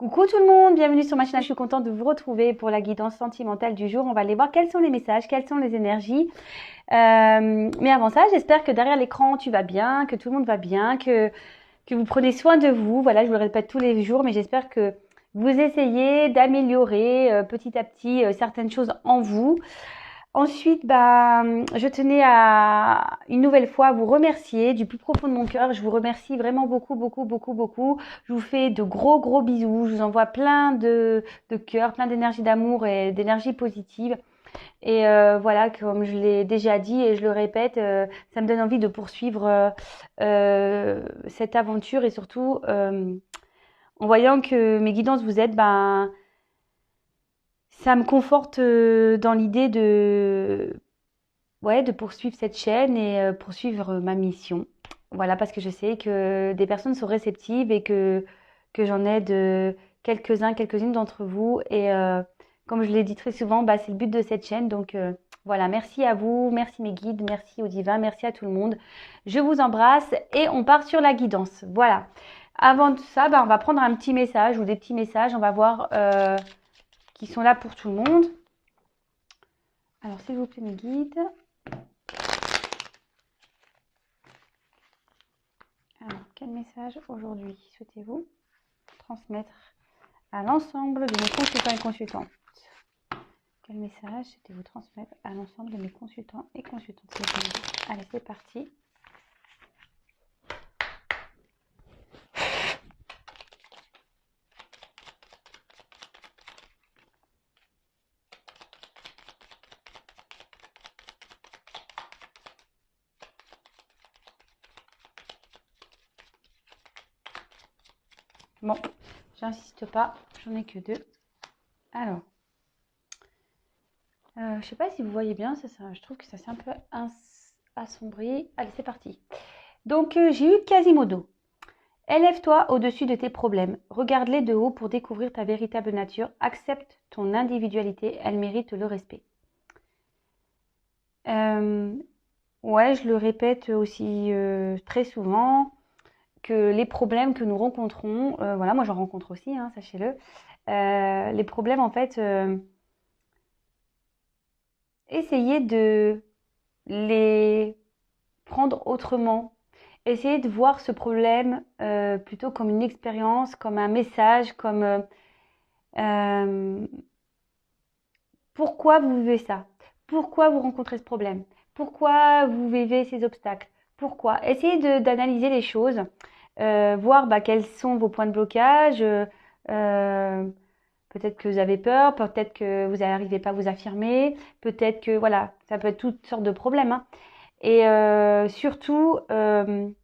Coucou tout le monde, bienvenue sur ma chaîne. Je suis contente de vous retrouver pour la guidance sentimentale du jour. On va aller voir quels sont les messages, quelles sont les énergies. Mais avant ça, j'espère que derrière l'écran, tu vas bien, que tout le monde va bien, que vous prenez soin de vous. Voilà, je vous le répète tous les jours, mais j'espère que vous essayez d'améliorer petit à petit certaines choses en vous. Ensuite, je tenais à une nouvelle fois vous remercier du plus profond de mon cœur. Je vous remercie vraiment beaucoup, beaucoup, beaucoup, beaucoup. Je vous fais de gros, gros bisous. Je vous envoie plein de cœur, plein d'énergie d'amour et d'énergie positive. Et voilà, comme je l'ai déjà dit et je le répète, ça me donne envie de poursuivre cette aventure et surtout en voyant que mes guidances vous aident, ça me conforte dans l'idée de poursuivre cette chaîne et poursuivre ma mission. Voilà, parce que je sais que des personnes sont réceptives et que j'en aide quelques-uns, quelques-unes d'entre vous. Et comme je l'ai dit très souvent, c'est le but de cette chaîne. Donc voilà, merci à vous, merci mes guides, merci au divin, merci à tout le monde. Je vous embrasse et on part sur la guidance. Voilà. Avant tout ça, on va prendre un petit message ou des petits messages. On va voir qui sont là pour tout le monde. Alors, s'il vous plaît, mes guides. Alors, quel message aujourd'hui souhaitez-vous transmettre à l'ensemble de mes consultants et consultantes? Quel message souhaitez-vous transmettre à l'ensemble de mes consultants et consultantes? Allez, c'est parti. Bon, j'insiste pas, j'en ai que deux. Alors, je sais pas si vous voyez bien, je trouve que ça s'est un peu assombri. Allez, c'est parti. Donc, j'ai eu Quasimodo. Élève-toi au-dessus de tes problèmes. Regarde-les de haut pour découvrir ta véritable nature. Accepte ton individualité, elle mérite le respect. Ouais, je le répète aussi très souvent, que les problèmes que nous rencontrons, voilà, moi j'en rencontre aussi, hein, sachez-le, les problèmes en fait, essayez de les prendre autrement. Essayez de voir ce problème plutôt comme une expérience, comme un message, comme pourquoi vous vivez ça? Pourquoi vous rencontrez ce problème? Pourquoi vous vivez ces obstacles? Pourquoi? Essayez d'analyser les choses, voir quels sont vos points de blocage. Peut-être que vous avez peur, peut-être que vous n'arrivez pas à vous affirmer, peut-être que voilà, ça peut être toutes sortes de problèmes, hein. Et surtout, quand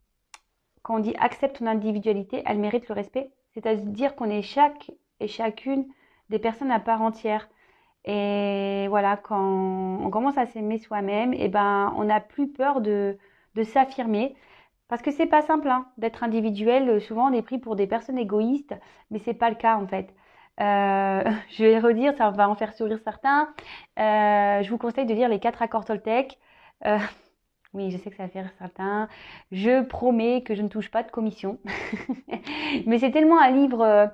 on dit accepte ton individualité, elle mérite le respect. C'est-à-dire qu'on est chaque et chacune des personnes à part entière. Et voilà, quand on commence à s'aimer soi-même, on n'a plus peur de s'affirmer. Parce que c'est pas simple hein, d'être individuel. Souvent, on est pris pour des personnes égoïstes, mais c'est pas le cas en fait. Je vais redire, ça va en faire sourire certains. Je vous conseille de lire les 4 accords Toltec. Oui, je sais que ça va faire certains. Je promets que je ne touche pas de commission. Mais c'est tellement un livre,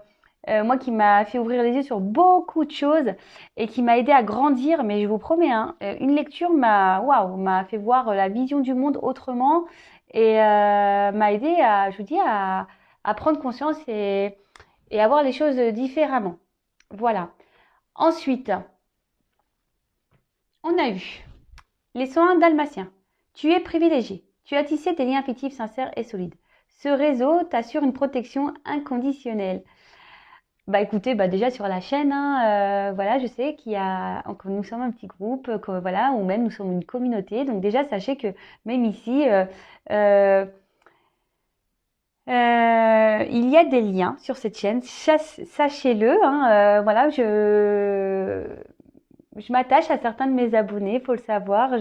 moi, qui m'a fait ouvrir les yeux sur beaucoup de choses et qui m'a aidé à grandir. Mais je vous promets, hein, une lecture m'a fait voir la vision du monde autrement et m'a aidé je vous dis, à prendre conscience et à voir les choses différemment. Voilà. Ensuite, on a eu les soins dalmatiens. Tu es privilégié. Tu as tissé des liens affectifs sincères et solides. Ce réseau t'assure une protection inconditionnelle. Écoutez, déjà sur la chaîne, hein, voilà, je sais que nous sommes un petit groupe, voilà, ou même nous sommes une communauté. Donc déjà, sachez que même ici, il y a des liens sur cette chaîne. Sachez-le, hein, voilà, je m'attache à certains de mes abonnés, faut le savoir.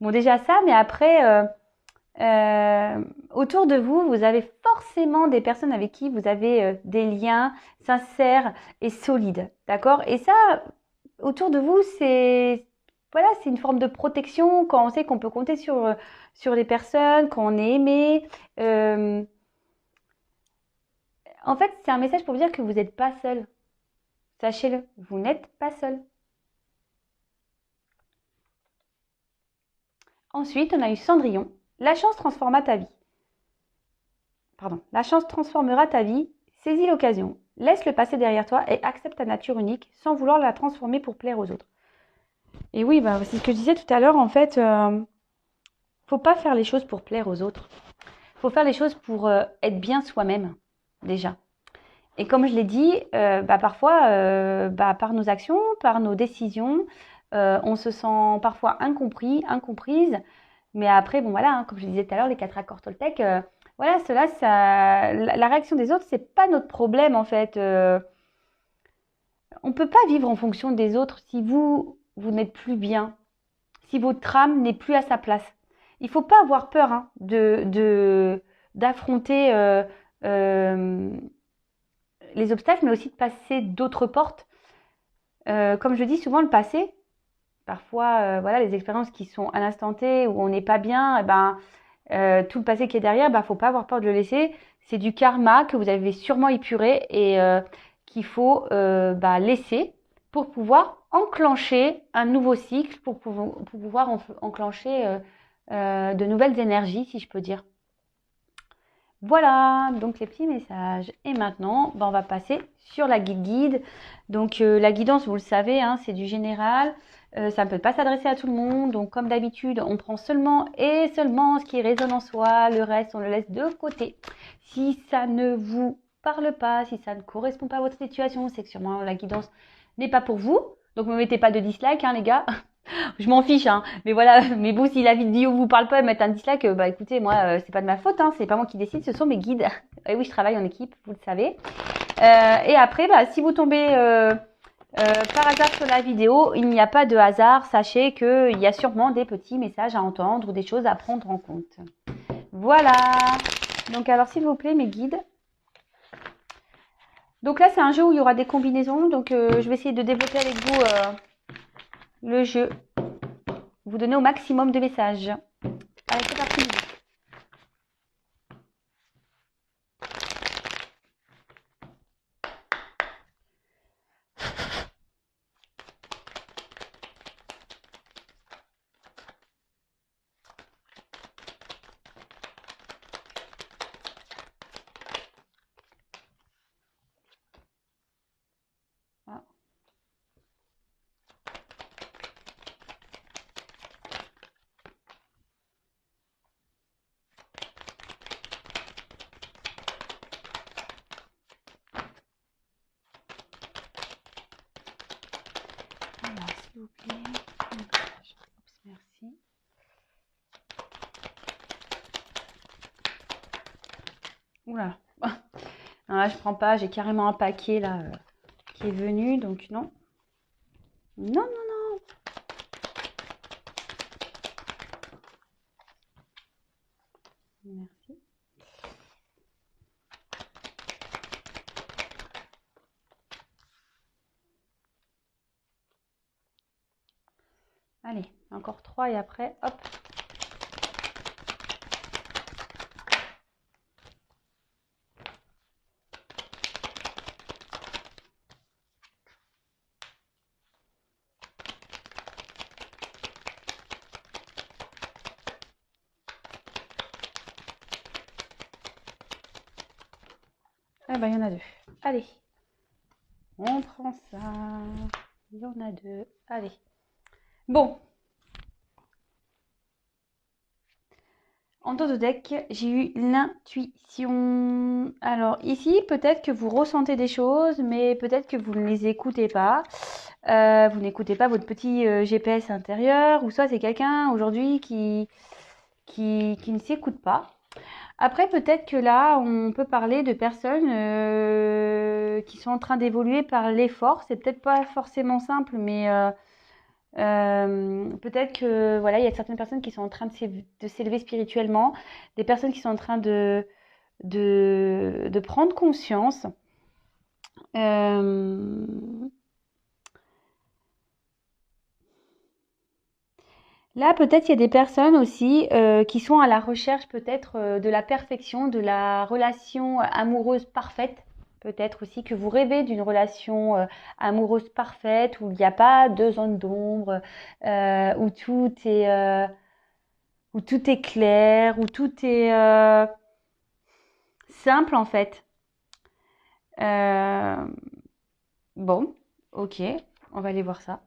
Bon, déjà ça, mais après, autour de vous, vous avez forcément des personnes avec qui vous avez des liens sincères et solides, d'accord? Et ça, autour de vous, voilà, c'est une forme de protection quand on sait qu'on peut compter sur les personnes, quand on est aimé. En fait, c'est un message pour vous dire que vous n'êtes pas seul. Sachez-le, vous n'êtes pas seul. Ensuite, on a eu Cendrillon. La chance transforma ta vie. Pardon. La chance transformera ta vie. Saisis l'occasion. Laisse le passé derrière toi et accepte ta nature unique sans vouloir la transformer pour plaire aux autres. Et oui, c'est ce que je disais tout à l'heure. En fait, faut pas faire les choses pour plaire aux autres. Faut faire les choses pour être bien soi-même, déjà. Et comme je l'ai dit, parfois, par nos actions, par nos décisions, on se sent parfois incompris, incomprise. Mais après, bon voilà, comme je disais tout à l'heure, les 4 accords Toltec, voilà, la réaction des autres, c'est pas notre problème en fait. On peut pas vivre en fonction des autres si vous n'êtes plus bien, si votre âme n'est plus à sa place. Il faut pas avoir peur d'affronter les obstacles, mais aussi de passer d'autres portes. Comme je dis souvent, le passé, parfois, les expériences qui sont à l'instant T où on n'est pas bien, tout le passé qui est derrière, faut pas avoir peur de le laisser. C'est du karma que vous avez sûrement épuré et qu'il faut laisser pour pouvoir enclencher un nouveau cycle, pour pouvoir enclencher de nouvelles énergies, si je peux dire. Voilà, donc les petits messages. Et maintenant, on va passer sur la guide. Donc la guidance, vous le savez, c'est du général. Ça ne peut pas s'adresser à tout le monde. Donc comme d'habitude, on prend seulement et seulement ce qui résonne en soi. Le reste, on le laisse de côté. Si ça ne vous parle pas, si ça ne correspond pas à votre situation, c'est que sûrement la guidance n'est pas pour vous. Donc ne me mettez pas de dislike, les gars. Je m'en fiche, mais voilà. Mais bon, si la vidéo vous parle pas, mettre un dislike, écoutez, moi, c'est pas de ma faute, c'est pas moi qui décide, ce sont mes guides. Et oui, je travaille en équipe, vous le savez. Et après, si vous tombez par hasard sur la vidéo, il n'y a pas de hasard. Sachez qu'il y a sûrement des petits messages à entendre ou des choses à prendre en compte. Voilà. Donc alors, s'il vous plaît, mes guides. Donc là, c'est un jeu où il y aura des combinaisons. Donc, je vais essayer de développer avec vous le jeu. Vous donner au maximum de messages. Allez, c'est parti. Ah. Alors, s'il vous plaît. Oups, merci. Oula. Non, là, je prends pas. J'ai carrément un paquet là qui est venu. Donc, non. Non, non, non. Merci. Allez, encore 3 et après, hop. Eh ben, il y en a 2. Allez. On prend ça. Il y en a 2. Allez. Bon. En dos de deck, j'ai eu l'intuition. Alors ici, peut-être que vous ressentez des choses, mais peut-être que vous ne les écoutez pas. Vous n'écoutez pas votre petit GPS intérieur, ou soit c'est quelqu'un aujourd'hui qui ne s'écoute pas. Après, peut-être que là, on peut parler de personnes qui sont en train d'évoluer par l'effort. C'est peut-être pas forcément simple, mais peut-être que voilà, il y a certaines personnes qui sont en train de s'élever spirituellement, des personnes qui sont en train de prendre conscience. Là, peut-être il y a des personnes aussi qui sont à la recherche peut-être de la perfection, de la relation amoureuse parfaite. Peut-être aussi que vous rêvez d'une relation amoureuse parfaite, où il n'y a pas de zone d'ombre, où tout est clair, où tout est simple en fait. Bon, ok, on va aller voir ça.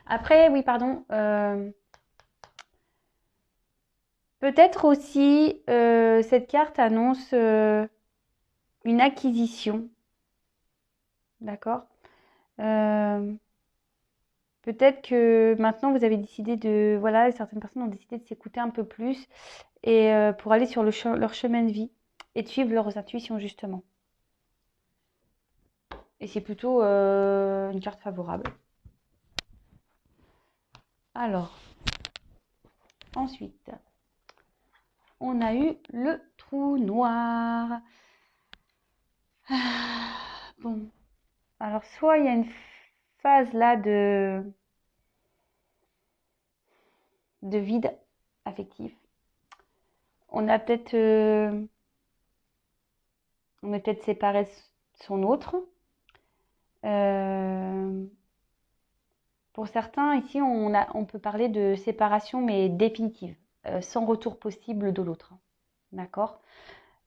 Après, oui, pardon. Peut-être aussi, cette carte annonce une acquisition. D'accord? Euh, Peut-être que maintenant vous avez décidé de, voilà, certaines personnes ont décidé de s'écouter un peu plus et pour aller sur leur chemin de vie et de suivre leurs intuitions justement. Et c'est plutôt une carte favorable. Alors, ensuite, on a eu le trou noir. Bon, alors soit il y a une phase là de vide affectif. On a peut-être, on est peut-être séparé de son autre. Pour certains, ici, on peut parler de séparation, mais définitive, sans retour possible de l'autre. D'accord?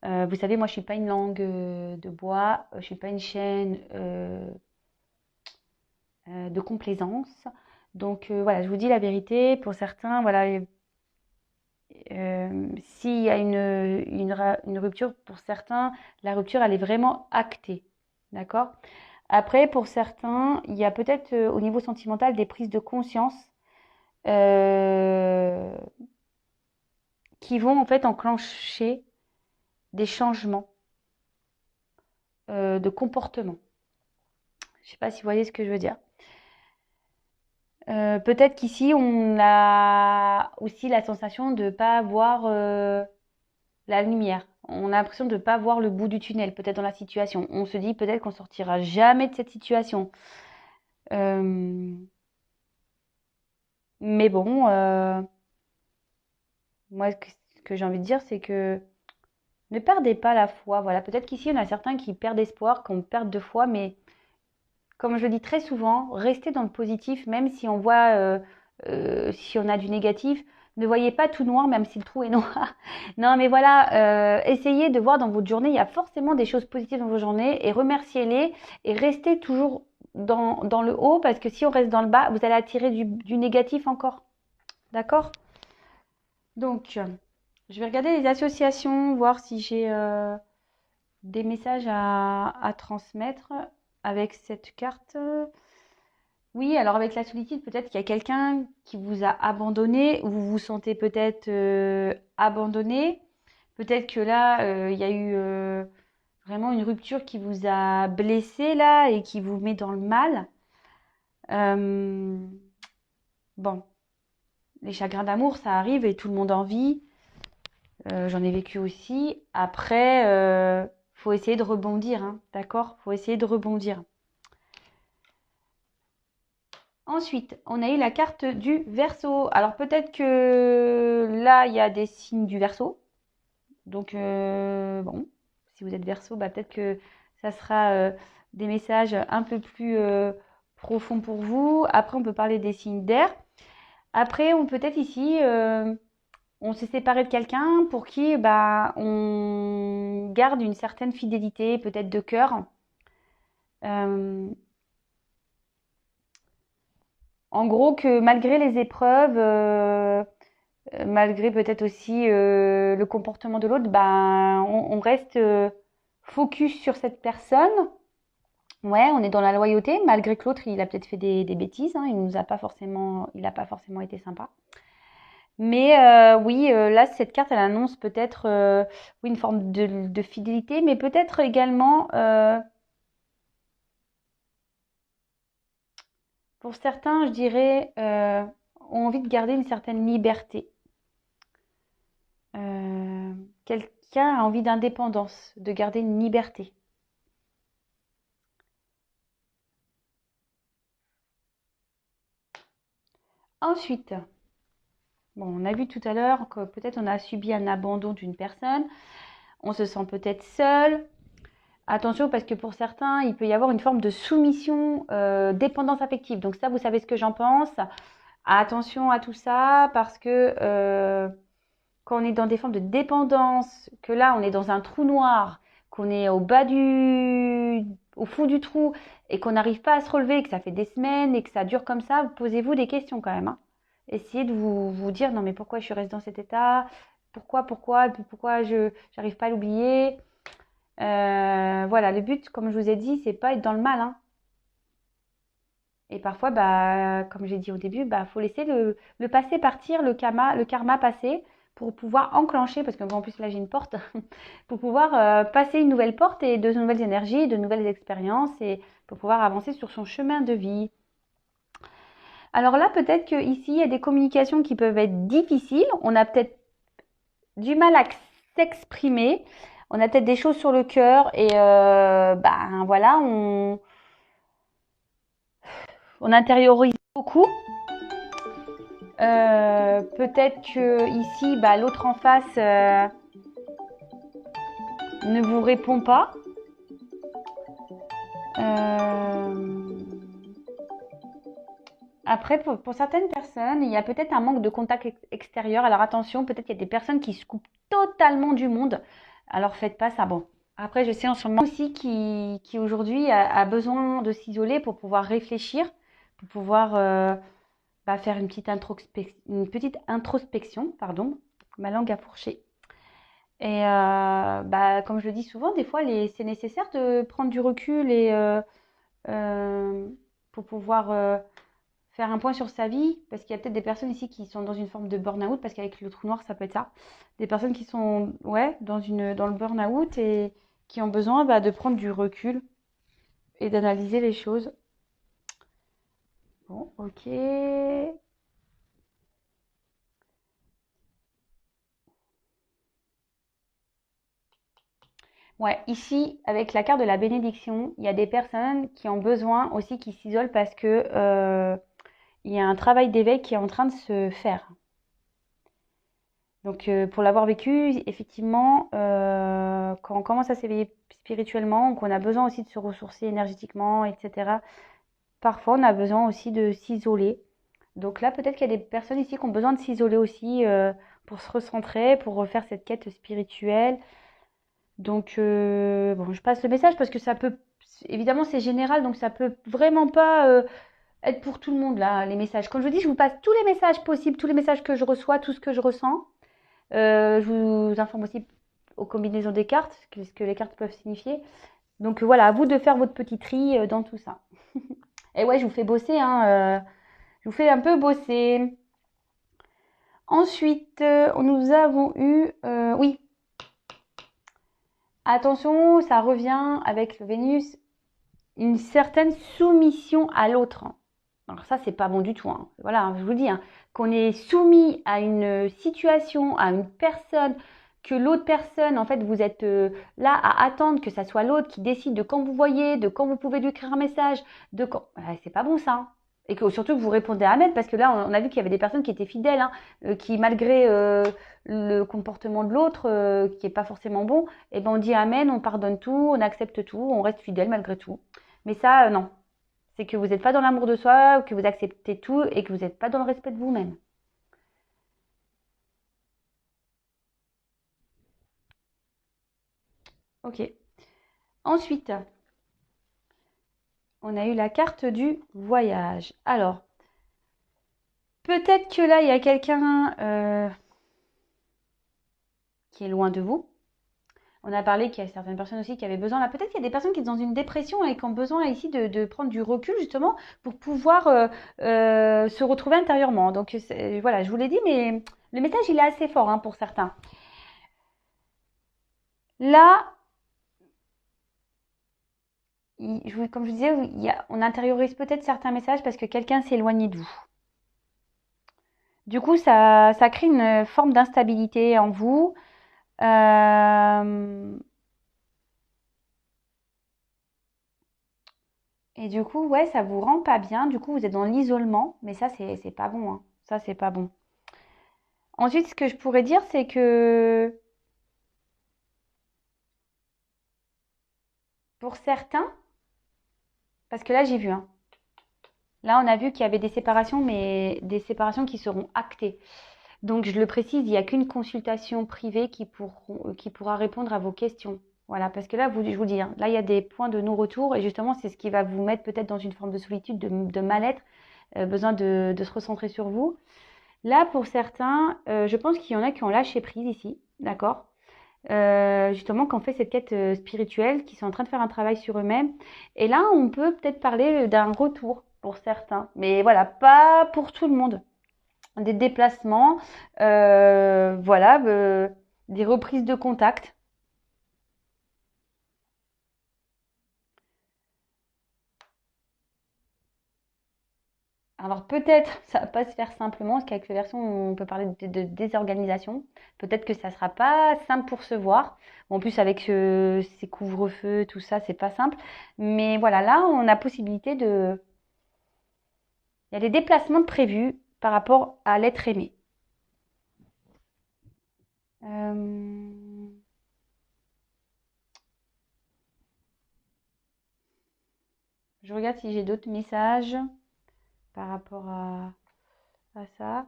Vous savez, moi, je suis pas une langue de bois, je suis pas une chaîne de complaisance. Donc voilà, je vous dis la vérité. Pour certains, voilà, s'il y a une rupture, pour certains, la rupture, elle est vraiment actée. D'accord? Après, pour certains, il y a peut-être au niveau sentimental des prises de conscience euh, qui vont en fait enclencher des changements de comportement. Je ne sais pas si vous voyez ce que je veux dire. Peut-être qu'ici, on a aussi la sensation de ne pas voir la lumière. On a l'impression de ne pas voir le bout du tunnel, peut-être dans la situation. On se dit peut-être qu'on sortira jamais de cette situation. Euh, mais bon, moi, ce que j'ai envie de dire, c'est que ne perdez pas la foi. Voilà, peut-être qu'ici, on a certains qui perdent espoir, qu'on perd de foi, mais comme je le dis très souvent, restez dans le positif, même si on voit, si on a du négatif. Ne voyez pas tout noir, même si le trou est noir. Non, mais voilà, essayez de voir dans votre journée, il y a forcément des choses positives dans vos journées et remerciez-les et restez toujours dans le haut parce que si on reste dans le bas, vous allez attirer du négatif encore. D'accord? Donc, je vais regarder les associations, voir si j'ai des messages à transmettre avec cette carte. Oui, alors avec la solitude, peut-être qu'il y a quelqu'un qui vous a abandonné, ou vous vous sentez peut-être abandonné. Peut-être que là, il y a eu vraiment une rupture qui vous a blessé là et qui vous met dans le mal. Euh, bon, les chagrins d'amour, ça arrive et tout le monde en vit. J'en ai vécu aussi. Après, faut essayer de rebondir, hein, d'accord? Faut essayer de rebondir. Ensuite, on a eu la carte du Verseau. Alors peut-être que là, il y a des signes du Verseau. Donc bon, si vous êtes Verseau, bah, peut-être que ça sera des messages un peu plus profonds pour vous. Après, on peut parler des signes d'air. Après, on peut-être ici, on s'est séparé de quelqu'un pour qui bah, on garde une certaine fidélité, peut-être de cœur. Euh, En gros, que malgré les épreuves, malgré peut-être aussi le comportement de l'autre, ben, on reste focus sur cette personne. Ouais, on est dans la loyauté, malgré que l'autre, il a peut-être fait des bêtises, hein, il nous a pas forcément, il n'a pas forcément été sympa. Mais oui, là, cette carte, elle annonce peut-être oui, une forme de fidélité, mais peut-être également, pour certains, je dirais, ont envie de garder une certaine liberté. Quelqu'un a envie d'indépendance, de garder une liberté. Ensuite, Bon, on a vu tout à l'heure que peut-être on a subi un abandon d'une personne. On se sent peut-être seul. Attention parce que pour certains, il peut y avoir une forme de soumission, dépendance affective. Donc ça, vous savez ce que j'en pense. Attention à tout ça parce que quand on est dans des formes de dépendance, que là on est dans un trou noir, qu'on est au fond du trou et qu'on n'arrive pas à se relever, que ça fait des semaines et que ça dure comme ça, posez-vous des questions quand même, hein. Essayez de vous dire non mais pourquoi je suis restée dans cet état? Pourquoi? Et puis pourquoi je n'arrive pas à l'oublier? Voilà, le but, comme je vous ai dit, c'est pas être dans le mal, hein. Et parfois, bah, comme j'ai dit au début, bah, faut laisser le passé partir, le karma passer pour pouvoir enclencher, parce que en plus là j'ai une porte, pour pouvoir passer une nouvelle porte et de nouvelles énergies, de nouvelles expériences et pour pouvoir avancer sur son chemin de vie. Alors là, peut-être qu'ici, il y a des communications qui peuvent être difficiles. On a peut-être du mal à s'exprimer. On a peut-être des choses sur le cœur et ben voilà, on intériorise beaucoup. Peut-être que ici, bah, l'autre en face ne vous répond pas. Après, pour certaines personnes, il y a peut-être un manque de contact extérieur. Alors attention, peut-être qu'il y a des personnes qui se coupent totalement du monde. Alors faites pas ça. Bon. Après, je sais en ce moment aussi qui aujourd'hui a besoin de s'isoler pour pouvoir réfléchir, pour pouvoir bah, faire une petite introspection, pardon, ma langue a fourché. Et bah, comme je le dis souvent, des fois, c'est nécessaire de prendre du recul et euh, pour pouvoir faire un point sur sa vie, parce qu'il y a peut-être des personnes ici qui sont dans une forme de burn-out, parce qu'avec le trou noir, ça peut être ça. Des personnes qui sont ouais, dans le burn-out et qui ont besoin bah, de prendre du recul et d'analyser les choses. Bon, ok. Ouais, ici, avec la carte de la bénédiction, il y a des personnes qui ont besoin aussi qui s'isolent parce que il y a un travail d'éveil qui est en train de se faire. Donc, pour l'avoir vécu, effectivement, quand on commence à s'éveiller spirituellement, qu'on a besoin aussi de se ressourcer énergétiquement, etc., parfois on a besoin aussi de s'isoler. Donc là, peut-être qu'il y a des personnes ici qui ont besoin de s'isoler aussi pour se recentrer, pour refaire cette quête spirituelle. Donc, bon, je passe le message parce que ça peut, évidemment, c'est général, donc ça peut vraiment pas être pour tout le monde, là, les messages. Comme je vous dis, je vous passe tous les messages possibles, tous les messages que je reçois, tout ce que je ressens. Je vous informe aussi aux combinaisons des cartes, ce que les cartes peuvent signifier. Donc voilà, à vous de faire votre petit tri dans tout ça. Et ouais, je vous fais bosser, hein, je vous fais un peu bosser. Ensuite, nous avons eu, oui, attention, ça revient avec le Vénus, une certaine soumission à l'autre. Alors ça, c'est pas bon du tout, hein. Voilà, je vous dis, hein, qu'on est soumis à une situation, à une personne, que l'autre personne, en fait, vous êtes là à attendre que ça soit l'autre qui décide de quand vous voyez, de quand vous pouvez lui écrire un message, de quand. C'est pas bon ça, hein. Et que surtout que vous répondez Amen, parce que là, on a vu qu'il y avait des personnes qui étaient fidèles, hein, qui malgré le comportement de l'autre, qui est pas forcément bon, et ben on dit Amen, on pardonne tout, on accepte tout, on reste fidèle malgré tout. Mais ça, non. C'est que vous n'êtes pas dans l'amour de soi, que vous acceptez tout et que vous n'êtes pas dans le respect de vous-même. Ok. Ensuite, on a eu la carte du voyage. Alors, peut-être que là, il y a quelqu'un qui est loin de vous. On a parlé qu'il y a certaines personnes aussi qui avaient besoin. Là, peut-être qu'il y a des personnes qui sont dans une dépression et qui ont besoin ici de prendre du recul justement pour pouvoir se retrouver intérieurement. Donc voilà, je vous l'ai dit, mais le message il est assez fort hein, pour certains. Là, comme je vous disais, on intériorise peut-être certains messages parce que quelqu'un s'est éloigné de vous. Du coup, ça crée une forme d'instabilité en vous. Euh, et du coup, ouais, ça vous rend pas bien. Du coup, vous êtes dans l'isolement. Mais ça, c'est pas bon, hein. Ça, c'est pas bon. Ensuite, ce que je pourrais dire, c'est que pour certains, parce que là j'ai vu, hein, là on a vu qu'il y avait des séparations, mais des séparations qui seront actées. Donc je le précise, il n'y a qu'une consultation privée qui pourra répondre à vos questions. Voilà, parce que là, je vous dis, hein, là il y a des points de non-retour et justement c'est ce qui va vous mettre peut-être dans une forme de solitude, de mal-être, besoin de se recentrer sur vous. Là, pour certains, je pense qu'il y en a qui ont lâché prise ici, d'accord? Justement, qui ont fait cette quête spirituelle, qui sont en train de faire un travail sur eux-mêmes. Et là, on peut peut-être parler d'un retour pour certains, mais voilà, pas pour tout le monde. Des déplacements, voilà, des reprises de contact. Alors peut-être ça va pas se faire simplement, parce qu'avec les versions, on peut parler de désorganisation. Peut-être que ça sera pas simple pour se voir. En plus, avec ces couvre-feux, tout ça, c'est pas simple. Mais voilà, là, on a possibilité de. Il y a des déplacements de prévus par rapport à l'être aimé. Euh, Je regarde si j'ai d'autres messages par rapport à ça.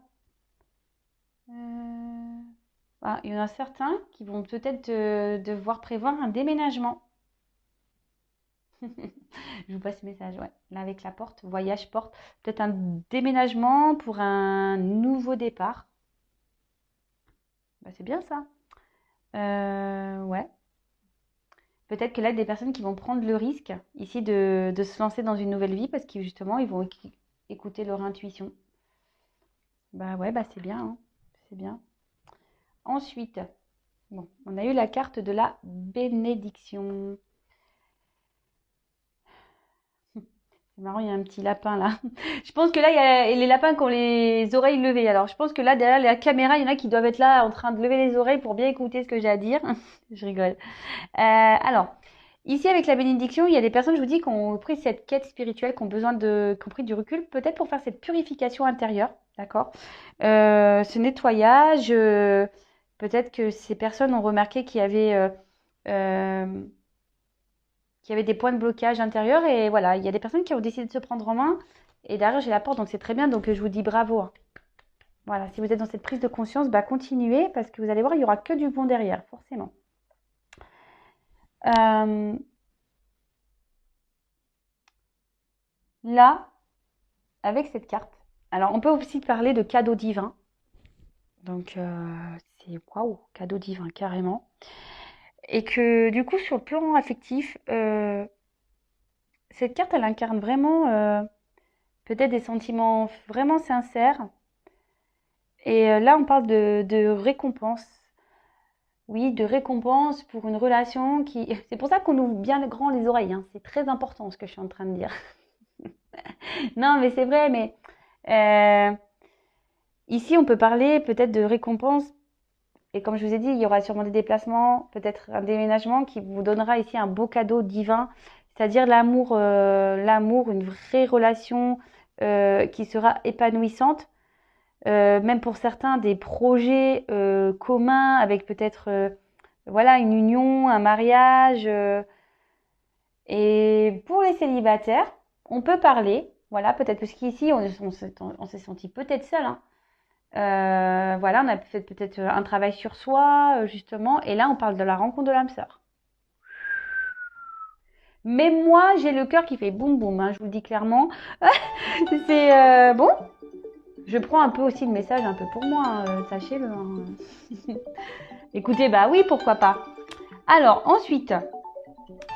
Euh, il y en a certains qui vont peut-être devoir prévoir un déménagement. Je vous passe ce message, ouais. Là, avec la porte, voyage porte. Peut-être un déménagement pour un nouveau départ. Bah, c'est bien ça. Ouais. Peut-être que là, il y a des personnes qui vont prendre le risque ici de se lancer dans une nouvelle vie parce que justement, ils vont écouter leur intuition. Bah ouais, bah c'est bien, hein. C'est bien. Ensuite, bon, on a eu la carte de la bénédiction. C'est marrant, il y a un petit lapin là. Je pense que là, il y a les lapins qui ont les oreilles levées. Alors, je pense que là, derrière la caméra, il y en a qui doivent être là en train de lever les oreilles pour bien écouter ce que j'ai à dire. Je rigole. Alors, ici, avec la bénédiction, il y a des personnes, je vous dis, qui ont pris cette quête spirituelle, qui ont besoin qui ont pris du recul, peut-être pour faire cette purification intérieure, d'accord? Ce nettoyage, peut-être que ces personnes ont remarqué euh, qu'il y avait des points de blocage intérieur et voilà, il y a des personnes qui ont décidé de se prendre en main et derrière j'ai la porte donc c'est très bien donc je vous dis bravo, hein. Voilà, si vous êtes dans cette prise de conscience, bah continuez parce que vous allez voir, il y aura que du bon derrière, forcément. Euh, Là, avec cette carte, alors on peut aussi parler de cadeau divin. Donc c'est waouh, cadeau divin carrément. Et que du coup sur le plan affectif, cette carte elle incarne vraiment peut-être des sentiments vraiment sincères. Et là on parle de récompense. Oui, de récompense pour une relation qui. C'est pour ça qu'on ouvre bien grand les oreilles, hein. C'est très important ce que je suis en train de dire. Non, mais c'est vrai, mais euh, ici on peut parler peut-être de récompense. Et comme je vous ai dit, il y aura sûrement des déplacements, peut-être un déménagement qui vous donnera ici un beau cadeau divin, c'est-à-dire l'amour, une vraie relation qui sera épanouissante. Même pour certains, des projets communs avec peut-être voilà, une union, un mariage. Et pour les célibataires, on peut parler, voilà, peut-être parce qu'ici, on s'est senti peut-être seul, hein. Voilà, on a fait peut-être un travail sur soi, justement, et là, on parle de la rencontre de l'âme sœur. Mais moi, j'ai le cœur qui fait boum boum, hein, je vous le dis clairement. C'est bon. Je prends un peu aussi le message un peu pour moi, hein, sachez-le, hein. Écoutez, bah oui, pourquoi pas. Alors, ensuite,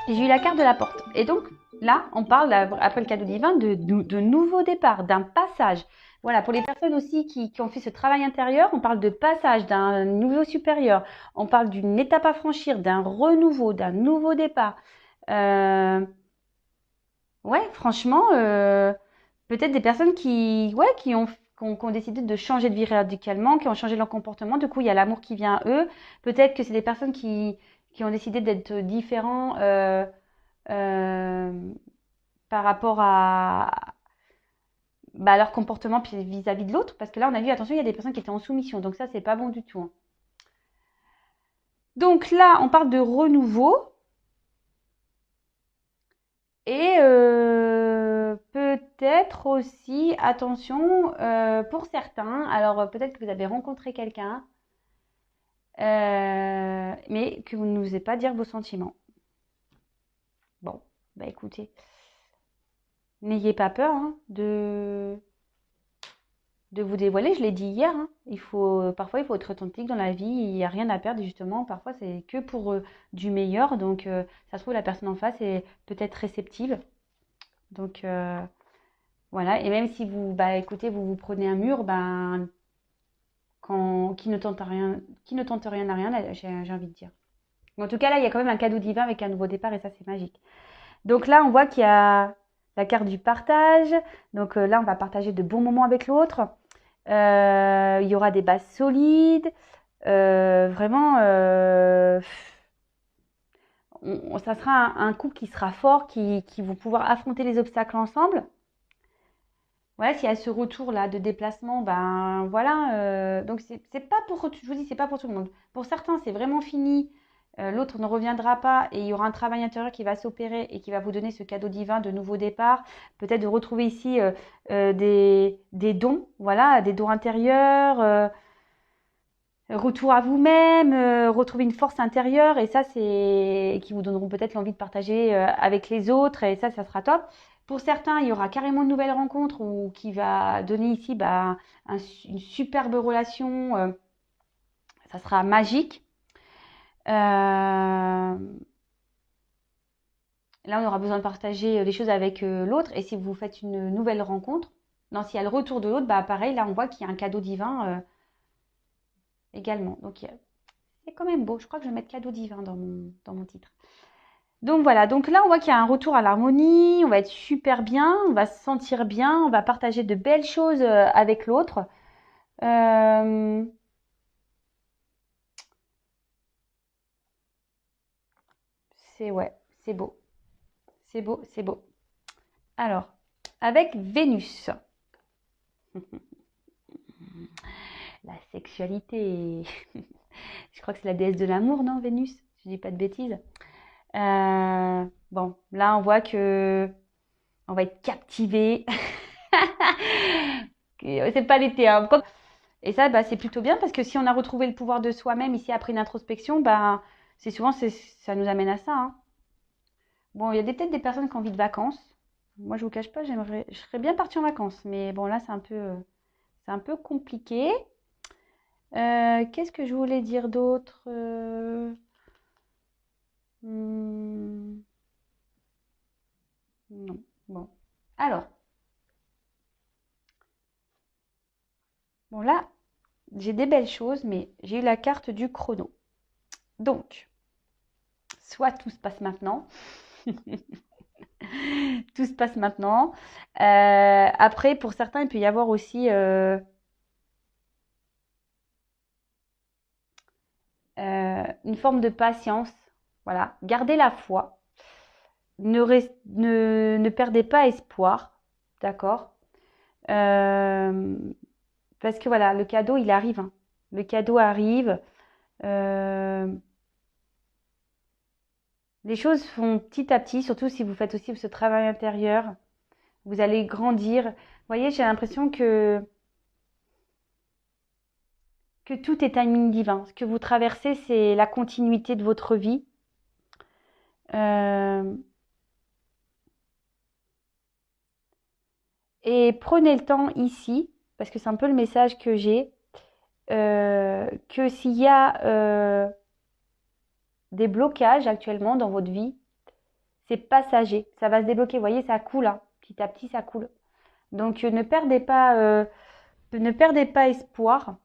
j'ai eu la carte de la porte. Et donc, là, on parle, après le cadeau divin, de nouveau départ, d'un passage. Voilà, pour les personnes aussi qui ont fait ce travail intérieur, on parle de passage, d'un niveau supérieur. On parle d'une étape à franchir, d'un renouveau, d'un nouveau départ. Euh, ouais, franchement, peut-être des personnes ouais, qui ont décidé de changer de vie radicalement, qui ont changé leur comportement. Du coup, il y a l'amour qui vient à eux. Peut-être que c'est des personnes qui ont décidé d'être différents euh, par rapport bah, leur comportement vis-à-vis de l'autre. Parce que là, on a vu, attention, il y a des personnes qui étaient en soumission. Donc ça, c'est pas bon du tout, hein. Donc là, on parle de renouveau. Et peut-être aussi, attention, pour certains, alors peut-être que vous avez rencontré quelqu'un, mais que vous n'osez pas dire vos sentiments. Bon, bah écoutez, n'ayez pas peur, hein, de vous dévoiler. Je l'ai dit hier, hein. Parfois, il faut être authentique dans la vie. Il n'y a rien à perdre, justement. Parfois, c'est que pour du meilleur. Donc, ça se trouve, la personne en face est peut-être réceptive. Donc, voilà. Et même si vous, bah, écoutez, vous prenez un mur, ben, qui ne tente rien à rien, j'ai envie de dire. Mais en tout cas, là, il y a quand même un cadeau divin avec un nouveau départ et ça, c'est magique. Donc là, on voit qu'il y a la carte du partage. Donc là, on va partager de bons moments avec l'autre. Il y aura des bases solides. Vraiment, ça sera un couple qui sera fort, qui vont pouvoir affronter les obstacles ensemble. Voilà, s'il y a ce retour-là de déplacement, ben voilà. Donc c'est pas pour, je vous dis, c'est pas pour tout le monde. Pour certains, c'est vraiment fini. L'autre ne reviendra pas et il y aura un travail intérieur qui va s'opérer et qui va vous donner ce cadeau divin de nouveau départ. Peut-être de retrouver ici des dons, voilà, des dons intérieurs, retour à vous-même, retrouver une force intérieure et ça, c'est qui vous donneront peut-être l'envie de partager avec les autres et ça sera top. Pour certains, il y aura carrément une nouvelle rencontre ou qui va donner ici bah, une superbe relation. Ça sera magique. Là, on aura besoin de partager les choses avec l'autre. Et si vous faites une nouvelle rencontre, non, s'il y a le retour de l'autre, bah pareil, là, on voit qu'il y a un cadeau divin également. Donc, c'est quand même beau. Je crois que je vais mettre cadeau divin dans mon titre. Donc voilà, donc là on voit qu'il y a un retour à l'harmonie, on va être super bien, on va se sentir bien, on va partager de belles choses avec l'autre. Ouais, c'est beau, c'est beau, c'est beau. Alors, avec Vénus, la sexualité, je crois que c'est la déesse de l'amour, non, Vénus? Je dis pas de bêtises. Bon, là on voit que on va être captivé. C'est pas l'été, hein. Et ça, bah, c'est plutôt bien parce que si on a retrouvé le pouvoir de soi-même ici après une introspection, bah, c'est souvent ça nous amène à ça, hein. Bon, il y a peut-être des personnes qui ont envie de vacances. Moi, je vous cache pas, je serais bien partie en vacances, mais bon, là, c'est un peu compliqué. Qu'est-ce que je voulais dire d'autre? Hmm, non. Bon. Alors, bon là, j'ai des belles choses, mais j'ai eu la carte du chrono. Donc, soit tout se passe maintenant. Tout se passe maintenant. Après, pour certains, il peut y avoir aussi une forme de patience. Voilà, gardez la foi. Ne perdez pas espoir. D'accord. Euh, Parce que voilà, le cadeau, il arrive, hein. Le cadeau arrive. Euh, les choses font petit à petit, surtout si vous faites aussi ce travail intérieur. Vous allez grandir. Vous voyez, j'ai l'impression que tout est timing divin. Ce que vous traversez, c'est la continuité de votre vie. Euh, et prenez le temps ici, parce que c'est un peu le message que j'ai, que s'il y a des blocages actuellement dans votre vie, c'est passager. Ça va se débloquer. Vous voyez, ça coule, hein. Petit à petit, ça coule. Donc, ne perdez pas espoir.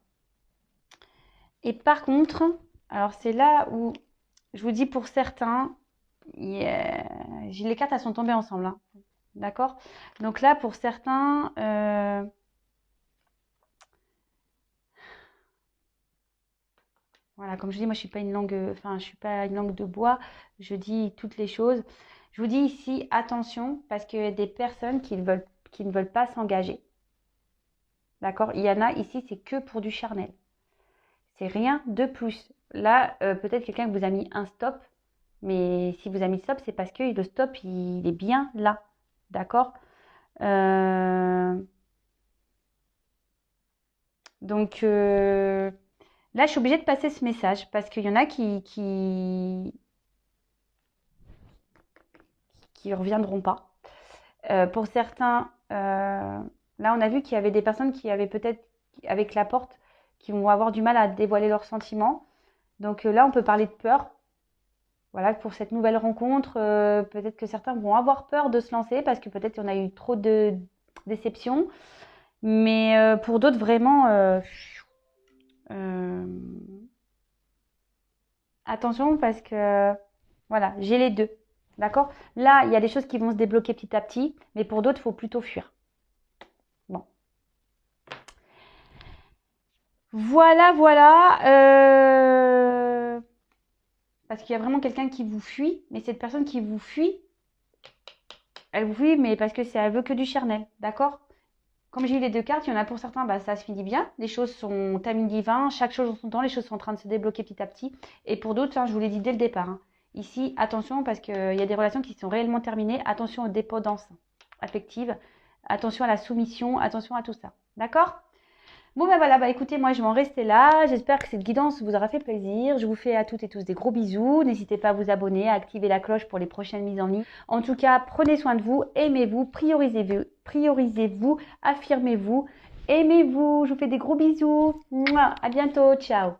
Et par contre, alors c'est là où je vous dis pour certains, les cartes elles sont tombées ensemble, hein. D'accord. Donc là, pour certains, voilà, comme je dis, moi je suis pas une langue, enfin je suis pas une langue de bois. Je dis toutes les choses. Je vous dis ici attention parce qu'il y a des personnes qui ne veulent pas s'engager. D'accord? Il y en a ici, c'est que pour du charnel. C'est rien de plus. Là, peut-être quelqu'un vous a mis un stop, mais si vous a mis stop, c'est parce que le stop, il est bien là. D'accord? Donc là, je suis obligée de passer ce message parce qu'il y en a qui reviendront pas. Pour certains, là, on a vu qu'il y avait des personnes qui avaient peut-être, avec la porte, qui vont avoir du mal à dévoiler leurs sentiments. Donc là, on peut parler de peur. Voilà, pour cette nouvelle rencontre, peut-être que certains vont avoir peur de se lancer parce que peut-être il y en a eu trop de déceptions. Mais pour d'autres, vraiment, euh, attention parce que, voilà, j'ai les deux. D'accord? Là, il y a des choses qui vont se débloquer petit à petit, mais pour d'autres, il faut plutôt fuir. Bon. Voilà, voilà. Parce qu'il y a vraiment quelqu'un qui vous fuit, mais cette personne qui vous fuit, elle vous fuit, mais parce que elle veut que du charnel. D'accord? Comme j'ai eu les deux cartes, il y en a pour certains, bah, ça se finit bien. Les choses sont timing divin, chaque chose en son temps, les choses sont en train de se débloquer petit à petit. Et pour d'autres, hein, je vous l'ai dit dès le départ, hein, ici, attention parce qu'il y a des relations qui sont réellement terminées. Attention aux dépendances affectives, attention à la soumission, attention à tout ça. D'accord? Bon ben voilà, bah écoutez, moi je vais en rester là. J'espère que cette guidance vous aura fait plaisir. Je vous fais à toutes et tous des gros bisous. N'hésitez pas à vous abonner, à activer la cloche pour les prochaines mises en ligne. En tout cas, prenez soin de vous, aimez-vous, priorisez-vous, affirmez-vous, aimez-vous. Je vous fais des gros bisous. Mouah, à bientôt, ciao.